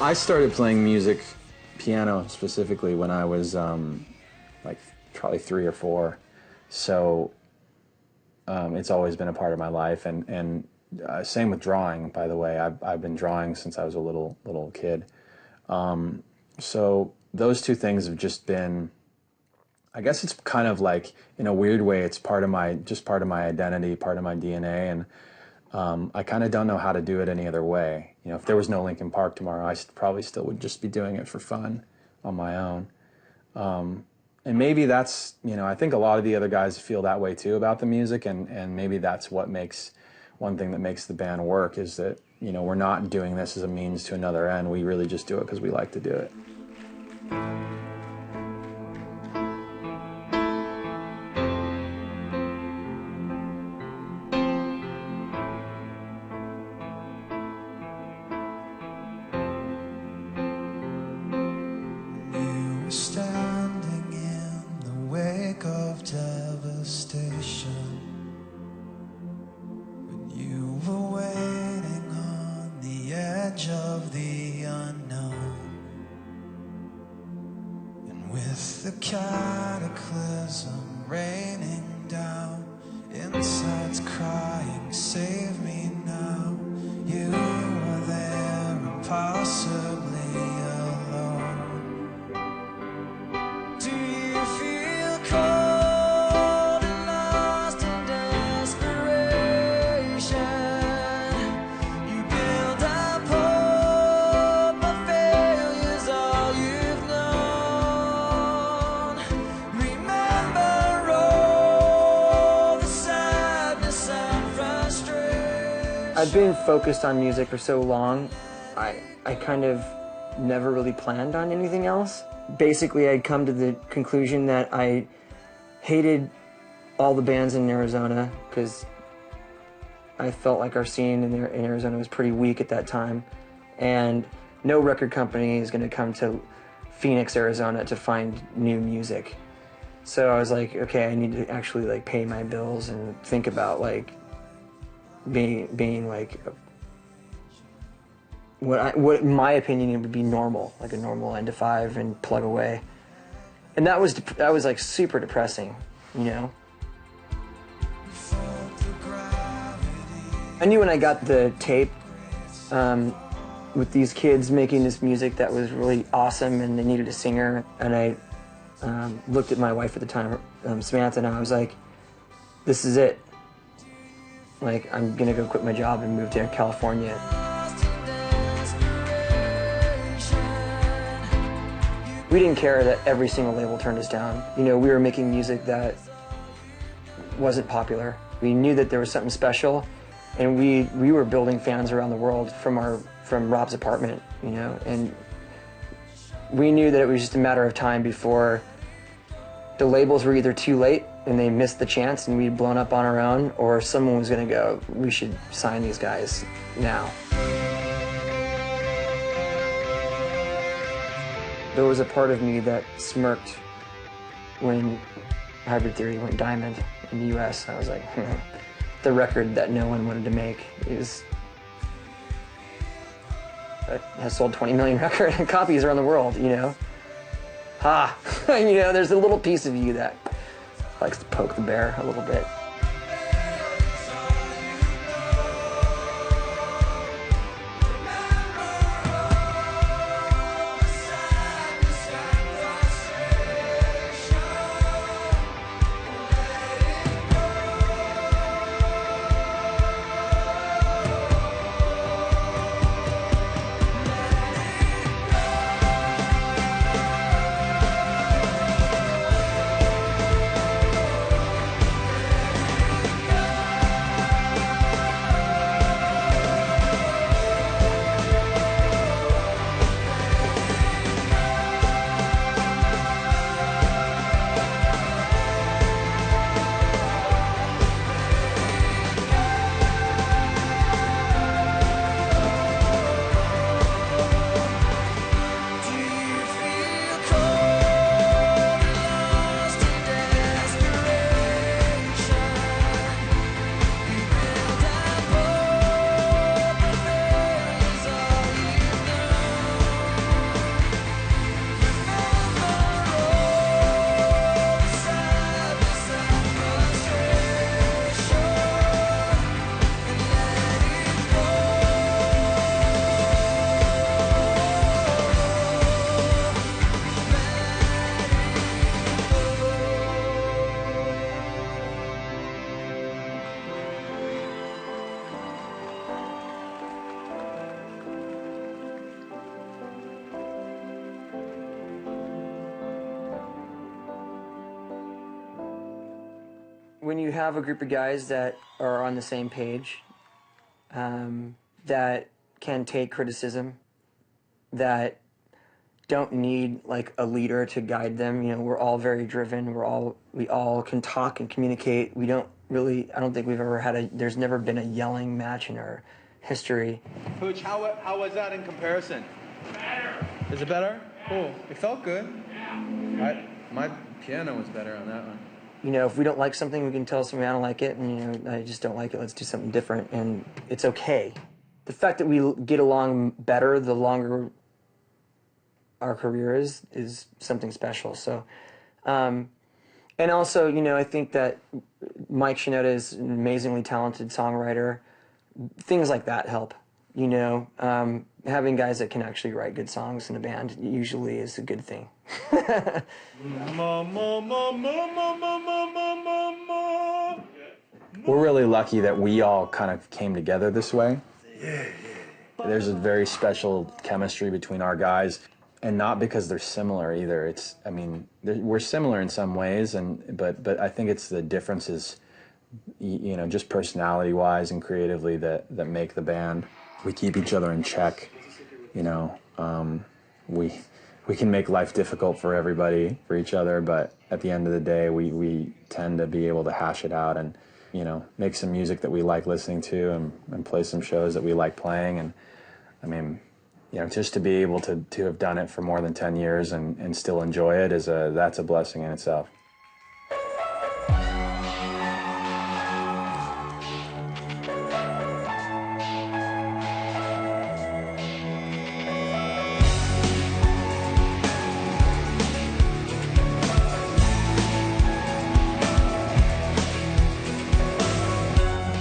I started playing music, piano specifically, when I was like probably 3 or 4. So it's always been a part of my life, and same with drawing. By the way, I've been drawing since I was a little kid. So those two things have just been. I guess it's kind of like, in a weird way, it's part of my identity, part of my DNA, and I kind of don't know how to do it any other way. You know, if there was no Linkin Park tomorrow, I probably still would just be doing it for fun on my own. And maybe that's, I think a lot of the other guys feel that way too about the music, and maybe that's one thing that makes the band work, is that, we're not doing this as a means to another end. We really just do it because we like to do it. Standing in the wake of devastation, when you were waiting on the edge of the unknown, and with the cataclysm raining down, insides crying, save me now. You were there, impossibly alone. I've been focused on music for so long, I kind of never really planned on anything else. Basically, I'd come to the conclusion that I hated all the bands in Arizona because I felt like our scene in Arizona was pretty weak at that time, and no record company is going to come to Phoenix, Arizona to find new music. So I was like, okay, I need to actually like pay my bills and think about like being like what in my opinion would be normal, like a normal 9 to 5 and plug away. And that was like super depressing, I knew when I got the tape with these kids making this music that was really awesome, and they needed a singer, and I looked at my wife at the time, Samantha, and I was like, this is it. Like, I'm gonna go quit my job and move to California. We didn't care that every single label turned us down. We were making music that wasn't popular. We knew that there was something special, and we were building fans around the world from Rob's apartment, and we knew that it was just a matter of time before the labels were either too late and they missed the chance and we'd blown up on our own, or someone was gonna go, we should sign these guys now. There was a part of me that smirked when Hybrid Theory went diamond in the US. I was like, the record that no one wanted to make has sold 20 million record copies around the world, there's a little piece of you that likes to poke the bear a little bit. when you have a group of guys that are on the same page, that can take criticism, that don't need like a leader to guide them. You know, we're all very driven. We all can talk and communicate. We don't really. I don't think we've ever had there's never been a yelling match in our history. Pooch, how was that in comparison? Better. Is it better? Cool. It felt good. Yeah. My piano was better on that one. You know, if we don't like something, we can tell somebody I don't like it, and you know, I just don't like it. Let's do something different, and it's okay. The fact that we get along better the longer our career is something special. So, and also, you know, I think that Mike Shinoda is an amazingly talented songwriter. Things like that help. You know, having guys that can actually write good songs in a band usually is a good thing. We're really lucky that we all kind of came together this way. There's a very special chemistry between our guys, and not because they're similar either. It's, I mean, we're similar in some ways, but I think it's the differences, you know, just personality-wise and creatively that make the band. We keep each other in check, you know. We can make life difficult for everybody, for each other, but at the end of the day, we tend to be able to hash it out and, you know, make some music that we like listening to and play some shows that we like playing. And I mean, you know, just to be able to have done it for more than 10 years and still enjoy it that's a blessing in itself.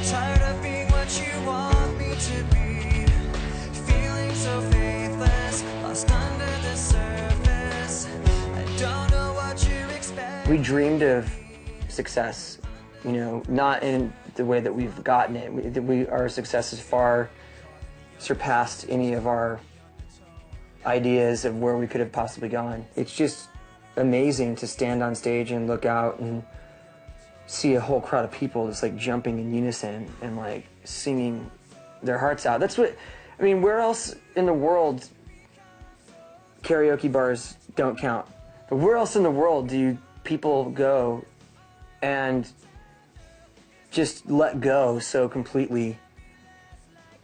Tired of being what you want me to be, feeling so faithless, lost under the surface. I don't know what you expect. We dreamed of success, you know, not in the way that we've gotten it. Our success has far surpassed any of our ideas of where we could have possibly gone. It's just amazing to stand on stage and look out and see a whole crowd of people just like jumping in unison and like singing their hearts out. That's what, I mean, where else in the world karaoke bars don't count? But where else in the world do people go and just let go so completely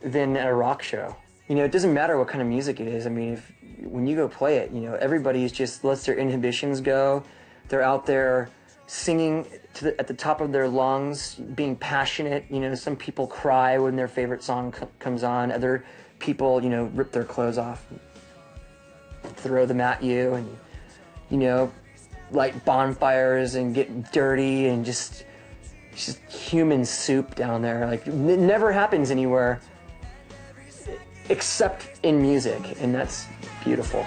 than at a rock show? You know, it doesn't matter what kind of music it is. I mean, when you go play it, you know, everybody's just lets their inhibitions go. They're out there singing at the top of their lungs, being passionate. You know, some people cry when their favorite song comes on. Other people, you know, rip their clothes off, throw them at you, and, you know, light bonfires and get dirty and just human soup down there. Like, it never happens anywhere except in music, and that's beautiful.